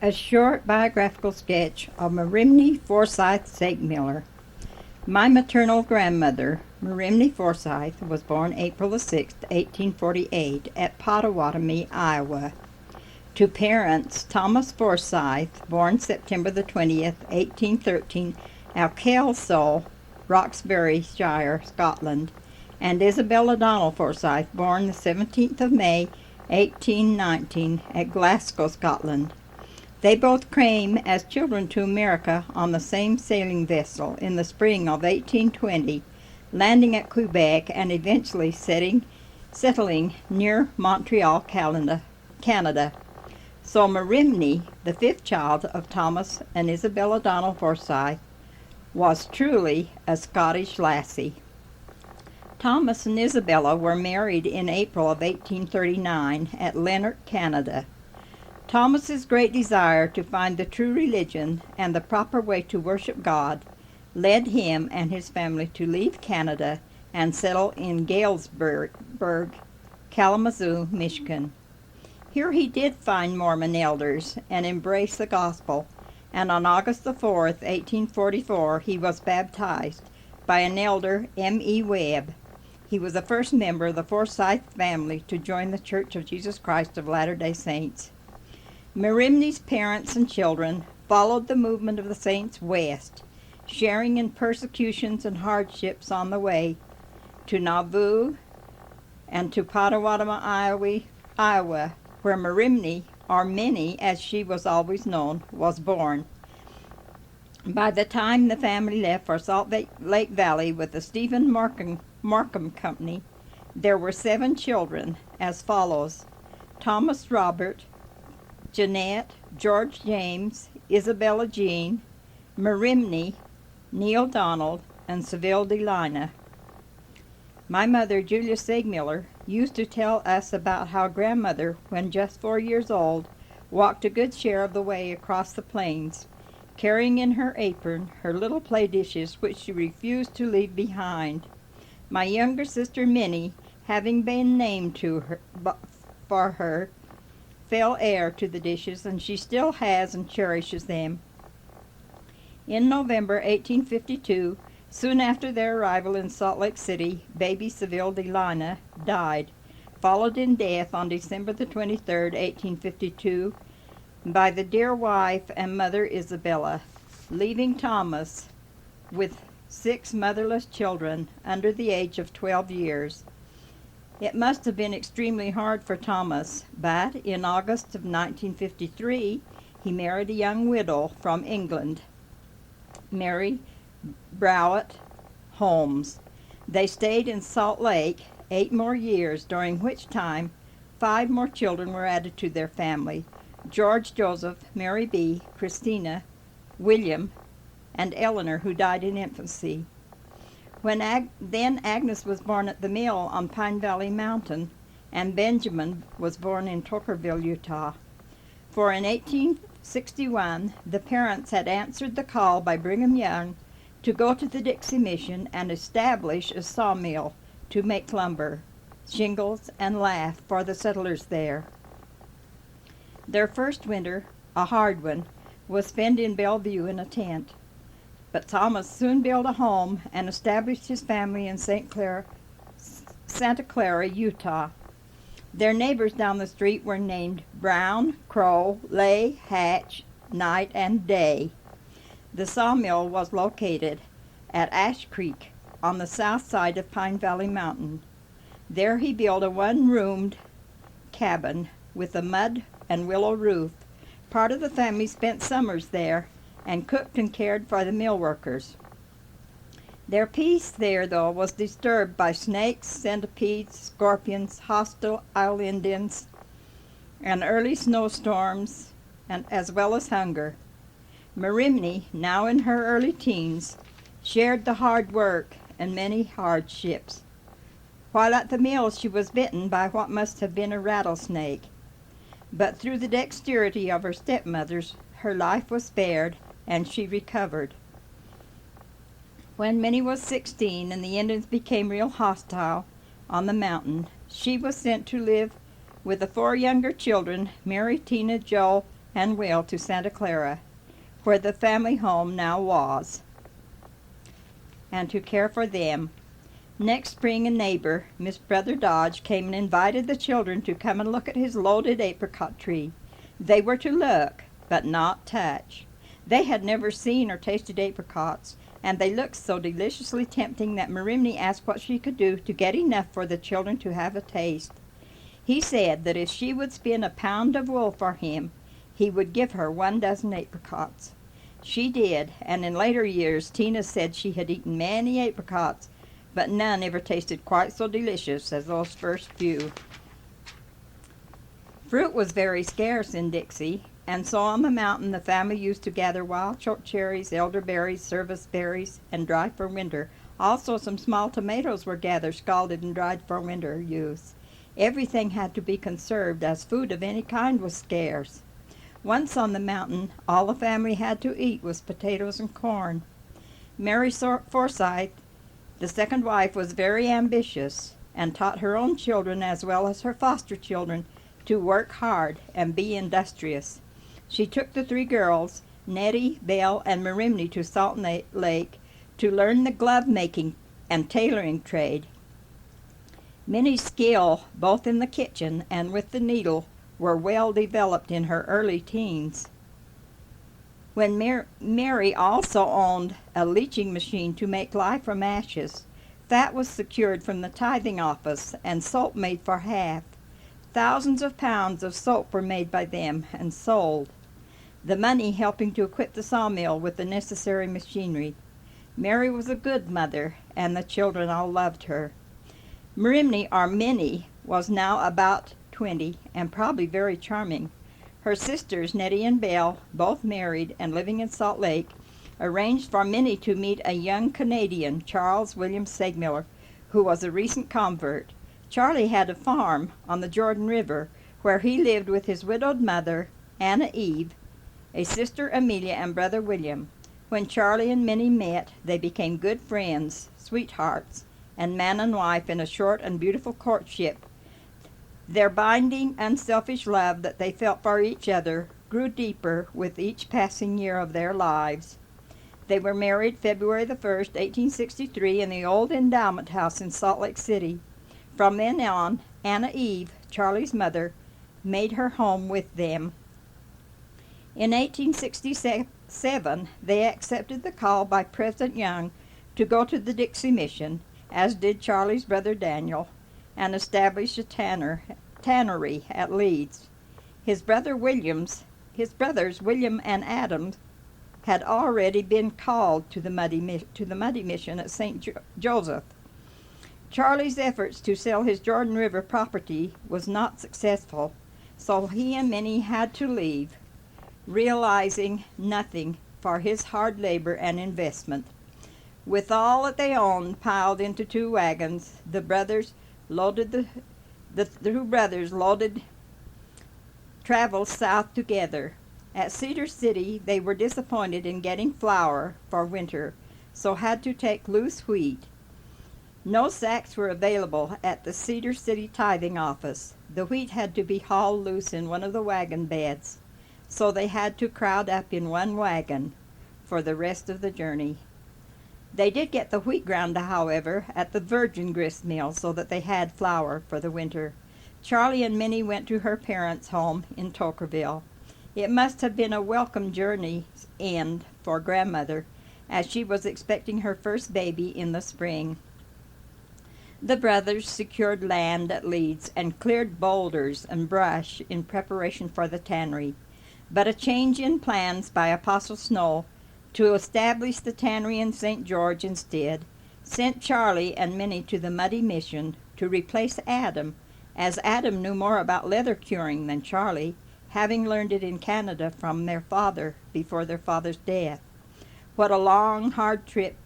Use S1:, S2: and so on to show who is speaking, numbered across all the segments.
S1: A short biographical sketch of Mariamne Forsyth Seegmiller. My maternal grandmother, Mariamne Forsyth, was born April 6, 1848, at Pottawatomie, Iowa. To parents, Thomas Forsyth, born September 20th, 1813, at Kelso, Roxbury Shire, Scotland, and Isabel O'Donnell Forsyth, born the 17th of May, 1819, at Glasgow, Scotland. They both came as children to America on the same sailing vessel in the spring of 1820, landing at Quebec and eventually settling near Montreal, Canada. So Mariamne, the fifth child of Thomas and Isabel O'Donnell Forsyth, was truly a Scottish lassie. Thomas and Isabella were married in April of 1839 at Leonard, Canada. Thomas's great desire to find the true religion and the proper way to worship God led him and his family to leave Canada and settle in Galesburg, Kalamazoo, Michigan. Here he did find Mormon elders and embrace the gospel, and on August the 4th, 1844, he was baptized by an elder, M.E. Webb. He was the first member of the Forsyth family to join the Church of Jesus Christ of Latter-day Saints. Mariamne's parents and children followed the movement of the saints west, sharing in persecutions and hardships on the way to Nauvoo and to Pottawatomie, Iowa, where Mariamne, or Minnie as she was always known, was born. By the time the family left for Salt Lake Valley with the Stephen Markham Company, there were 7 children as follows: Thomas Robert, Jeanette, George James, Isabella Jean, Mariamne, Neil Donald, and Seville Delina. My mother, Julia Segmiller, used to tell us about how grandmother, when just 4 years old, walked a good share of the way across the plains, carrying in her apron her little play dishes which she refused to leave behind. My younger sister Minnie, having been named for her, fell heir to the dishes, and she still has and cherishes them. In November 1852, soon after their arrival in Salt Lake City, baby Seville Delina died, followed in death on December the 23rd, 1852, by the dear wife and mother Isabella, leaving Thomas with 6 motherless children under the age of 12 years. It must have been extremely hard for Thomas, but in August of 1953, he married a young widow from England, Mary Browett Holmes. They stayed in Salt Lake 8 more years, during which time 5 more children were added to their family: George Joseph, Mary B., Christina, William, and Eleanor, who died in infancy. Then Agnes was born at the mill on Pine Valley Mountain, and Benjamin was born in Tokerville, Utah. For in 1861, the parents had answered the call by Brigham Young to go to the Dixie Mission and establish a sawmill to make lumber, shingles, and lath for the settlers there. Their first winter, a hard one, was spent in Bellevue in a tent. But Thomas soon built a home and established his family in Santa Clara, Utah. Their neighbors down the street were named Brown, Crow, Lay, Hatch, Night, and Day. The sawmill was located at Ash Creek on the south side of Pine Valley Mountain. There he built a one-roomed cabin with a mud and willow roof. Part of the family spent summers there and cooked and cared for the mill workers. Their peace there, though, was disturbed by snakes, centipedes, scorpions, hostile Indians, and early snowstorms, and as well as hunger. Mariamne, now in her early teens, shared the hard work and many hardships. While at the mill, she was bitten by what must have been a rattlesnake, but through the dexterity of her stepmothers, her life was spared, and she recovered. When Minnie was 16 and the Indians became real hostile on the mountain, she was sent to live with the 4 younger children, Mary, Tina, Joe, and well to Santa Clara, where the family home now was, and to care for them. Next spring, a neighbor, Miss Brother Dodge, came and invited the children to come and look at his loaded apricot tree. They were to look, but not touch. They had never seen or tasted apricots, and they looked so deliciously tempting that Mariamne asked what she could do to get enough for the children to have a taste. He said that if she would spin a pound of wool for him, he would give her 12 apricots. She did, and in later years Tina said she had eaten many apricots, but none ever tasted quite so delicious as those first few. Fruit was very scarce in Dixie, and so on the mountain the family used to gather wild chokecherries, elderberries, service berries, and dry for winter. Also some small tomatoes were gathered, scalded, and dried for winter use. Everything had to be conserved, as food of any kind was scarce. Once on the mountain, all the family had to eat was potatoes and corn. Mary Forsyth, the second wife, was very ambitious, and taught her own children as well as her foster children to work hard and be industrious. She took the 3 girls, Nettie, Belle, and Mariamne, to Salt Lake to learn the glove-making and tailoring trade. Minnie's skill, both in the kitchen and with the needle, were well developed in her early teens. When Mary also owned a leaching machine to make lye from ashes, fat was secured from the tithing office and soap made for half. Thousands of pounds of soap were made by them and sold, the money helping to equip the sawmill with the necessary machinery. Mary was a good mother, and the children all loved her. Mariamne, or Minnie, was now about 20 and probably very charming. Her sisters, Nettie and Belle, both married and living in Salt Lake, arranged for Minnie to meet a young Canadian, Charles William Segmiller, who was a recent convert. Charlie had a farm on the Jordan River, where he lived with his widowed mother, Anna Eve, a sister Amelia, and brother William. When Charlie and Minnie met, they became good friends, sweethearts, and man and wife in a short and beautiful courtship. Their binding, unselfish love that they felt for each other grew deeper with each passing year of their lives. They were married February the 1st, 1863, in the old endowment house in Salt Lake City. From then on, Anna Eve, Charlie's mother, made her home with them. In 1867, they accepted the call by President Young to go to the Dixie Mission, as did Charlie's brother Daniel, and established a tannery at Leeds. His brothers William and Adam had already been called to the Muddy Mission at St. Joseph. Charlie's efforts to sell his Jordan River property was not successful, so he and Minnie had to leave, realizing nothing for his hard labor and investment. With all that they owned piled into 2 wagons, the two brothers traveled south together. At Cedar City, they were disappointed in getting flour for winter, so had to take loose wheat. No sacks were available at the Cedar City tithing office. The wheat had to be hauled loose in one of the wagon beds, so they had to crowd up in one wagon for the rest of the journey. They did get the wheat ground, however, at the Virgin Grist Mill, so that they had flour for the winter. Charlie and Minnie went to her parents' home in Tokerville. It must have been a welcome journey's end for grandmother, as she was expecting her first baby in the spring. The brothers secured land at Leeds and cleared boulders and brush in preparation for the tannery. But a change in plans by Apostle Snow to establish the tannery in St. George instead sent Charlie and Minnie to the Muddy Mission to replace Adam, as Adam knew more about leather curing than Charlie, having learned it in Canada from their father before their father's death. What a long, hard trip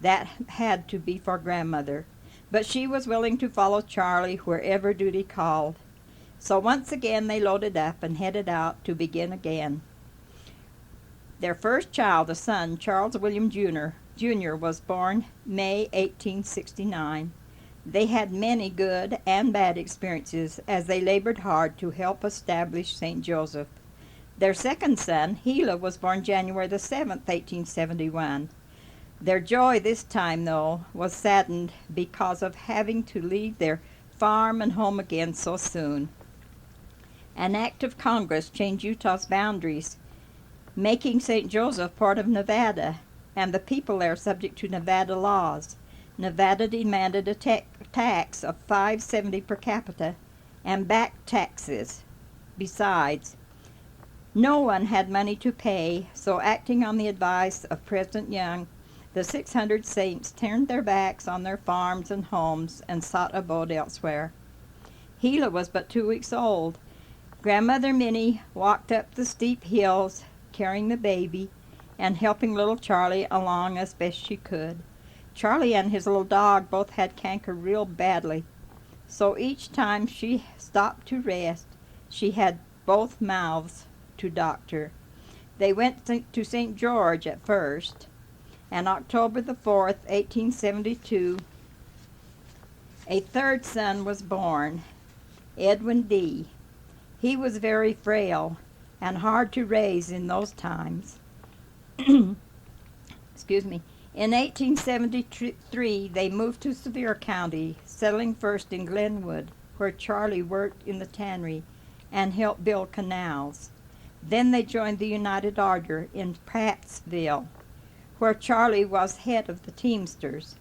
S1: that had to be for grandmother, but she was willing to follow Charlie wherever duty called. So once again they loaded up and headed out to begin again. Their first child, a son, Charles William Jr., was born May 1869. They had many good and bad experiences as they labored hard to help establish St. Joseph. Their second son, Gila, was born January the 7th, 1871. Their joy this time, though, was saddened because of having to leave their farm and home again so soon. An act of Congress changed Utah's boundaries, making St. Joseph part of Nevada, and the people there subject to Nevada laws. Nevada demanded a tax of $5.70 per capita and back taxes. Besides, no one had money to pay, so acting on the advice of President Young, the 600 saints turned their backs on their farms and homes and sought abode elsewhere. Gila was but 2 weeks old. Grandmother Minnie walked up the steep hills, carrying the baby and helping little Charlie along as best she could. Charlie and his little dog both had canker real badly, so each time she stopped to rest, she had both mouths to doctor. They went to St. George at first, and October the 4th, 1872, a third son was born, Edwin D. He was very frail and hard to raise in those times. Excuse me. In 1873, they moved to Sevier County, settling first in Glenwood, where Charlie worked in the tannery and helped build canals. Then they joined the United Order in Prattsville, where Charlie was head of the Teamsters.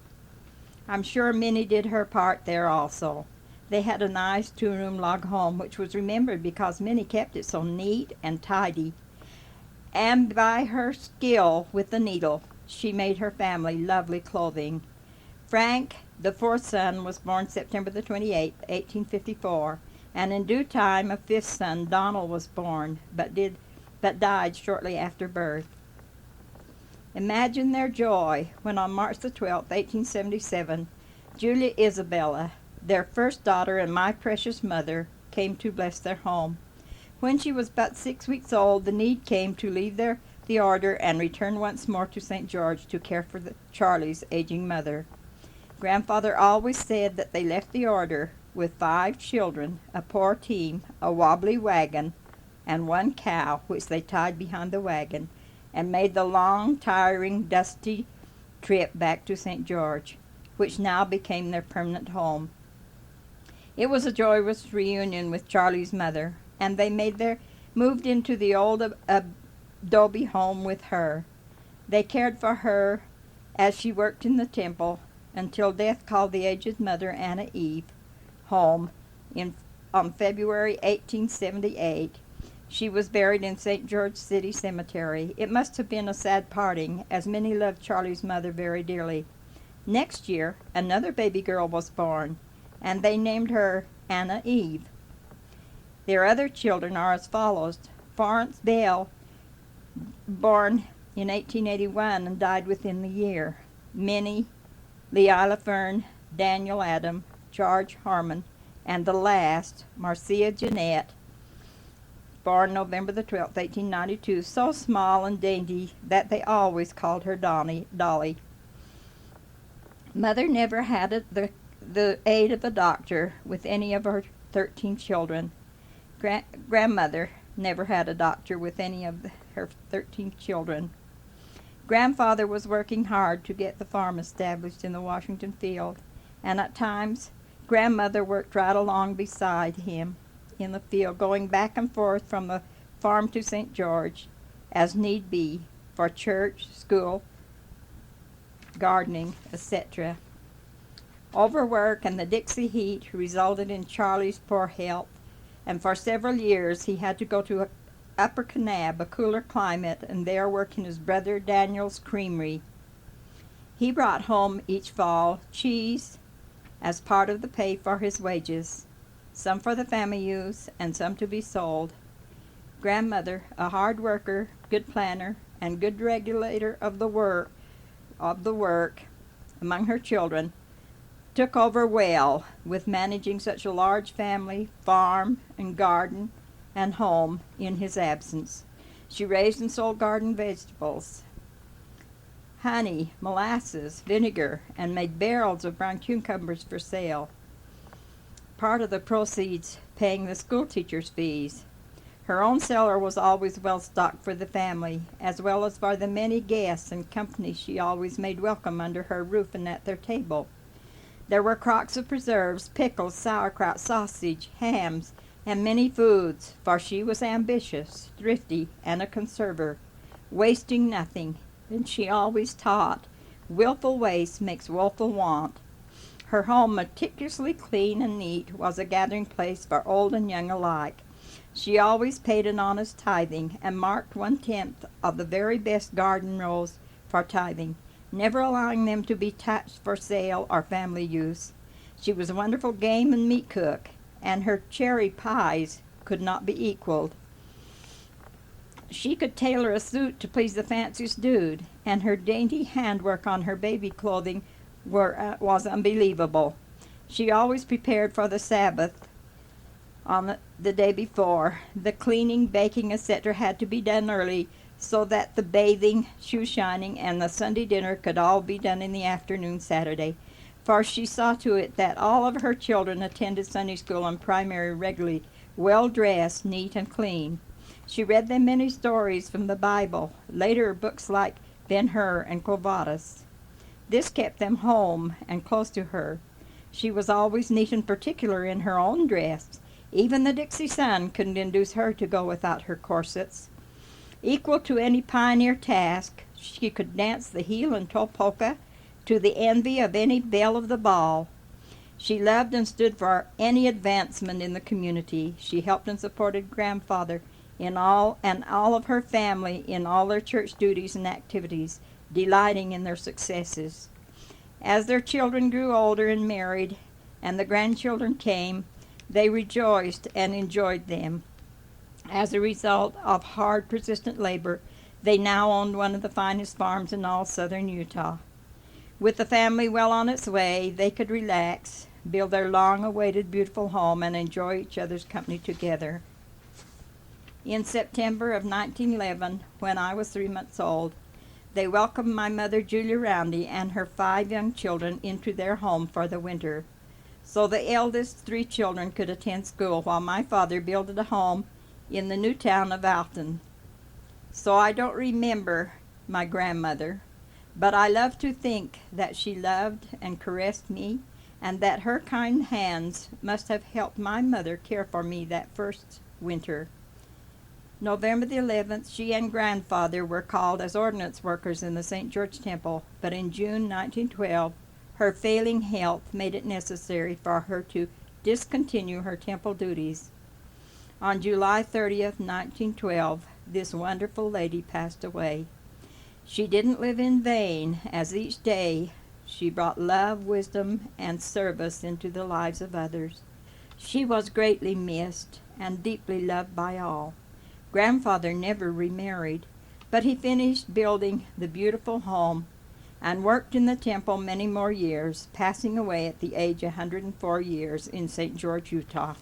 S1: I'm sure Minnie did her part there also. They had a nice 2-room log home, which was remembered because Minnie kept it so neat and tidy. And by her skill with the needle, she made her family lovely clothing. Frank, the fourth son, was born September the 28th, 1854, and in due time a fifth son, Donald, was born, but died shortly after birth. Imagine their joy when on March the 12th, 1877, Julia Isabella, their first daughter and my precious mother, came to bless their home. When she was but 6 weeks old, the need came to leave the order and return once more to St. George to care for Charlie's aging mother. Grandfather always said that they left the order with 5 children, a poor team, a wobbly wagon, and 1 cow, which they tied behind the wagon, and made the long, tiring, dusty trip back to St. George, which now became their permanent home. It was a joyous reunion with Charlie's mother, and they moved into the old adobe home with her. They cared for her as she worked in the temple until death called the aged mother, Anna Eve, home on February 1878. She was buried in St. George City Cemetery. It must have been a sad parting, as many loved Charlie's mother very dearly. Next year, another baby girl was born, and they named her Anna Eve. Their other children are as follows: Florence Bell, born in 1881 and died within the year; Minnie, Leila Fern, Daniel Adam, George Harmon, and the last, Marcia Jeanette, born November the 12th, 1892, so small and dainty that they always called her Dolly. Mother never had the aid of a doctor with any of her 13 children. Grandmother never had a doctor with any of her 13 children. Grandfather was working hard to get the farm established in the Washington field, and at times grandmother worked right along beside him in the field, going back and forth from the farm to St. George, as need be, for church, school, gardening, etc. Overwork and the Dixie heat resulted in Charlie's poor health, and for several years he had to go to Upper Kanab, a cooler climate, and there work in his brother Daniel's creamery. He brought home each fall cheese as part of the pay for his wages, some for the family use and some to be sold. Grandmother, a hard worker, good planner, and good regulator of the work among her children, took over well with managing such a large family, farm, and garden, and home in his absence. She raised and sold garden vegetables, honey, molasses, vinegar, and made barrels of brown cucumbers for sale, part of the proceeds paying the school teachers' fees. Her own cellar was always well stocked for the family, as well as for the many guests and company she always made welcome under her roof and at their table. There were crocks of preserves, pickles, sauerkraut, sausage, hams, and many foods, for she was ambitious, thrifty, and a conserver, wasting nothing, and she always taught, "Wilful waste makes woeful want." Her home, meticulously clean and neat, was a gathering place for old and young alike. She always paid an honest tithing, and marked 1/10 of the very best garden rows for tithing, never allowing them to be touched for sale or family use. She was a wonderful game and meat cook, and her cherry pies could not be equaled. She could tailor a suit to please the fanciest dude, and her dainty handwork on her baby clothing was unbelievable. She always prepared for the Sabbath on the day before. The cleaning, baking, etc. had to be done early, so that the bathing, shoe shining, and the Sunday dinner could all be done in the afternoon Saturday, for she saw to it that all of her children attended Sunday school and primary regularly, well dressed, neat, and clean. She read them many stories from the Bible, later books like Ben-Hur and Quo Vadis. This kept them home and close to her. She was always neat and particular in her own dress. Even the Dixie Sun couldn't induce her to go without her corsets. Equal to any pioneer task, she could dance the heel and toe polka to the envy of any belle of the ball. She loved and stood for any advancement in the community. She helped and supported grandfather in all of her family in all their church duties and activities, delighting in their successes. As their children grew older and married, and the grandchildren came, they rejoiced and enjoyed them. As a result of hard, persistent labor, they now owned one of the finest farms in all southern Utah. With the family well on its way, they could relax, build their long-awaited beautiful home, and enjoy each other's company together. In September of 1911, when I was 3 months old, they welcomed my mother, Julia Roundy, and her 5 young children into their home for the winter. So the eldest 3 children could attend school while my father builded a home in the new town of Alton. So I don't remember my grandmother, but I love to think that she loved and caressed me, and that her kind hands must have helped my mother care for me that first winter. November the 11th, she and grandfather were called as ordnance workers in the St. George Temple, but in June 1912, her failing health made it necessary for her to discontinue her temple duties. On July 30th, 1912, this wonderful lady passed away. She didn't live in vain, as each day she brought love, wisdom, and service into the lives of others. She was greatly missed and deeply loved by all. Grandfather never remarried, but he finished building the beautiful home and worked in the temple many more years, passing away at the age of 104 years in St. George, Utah.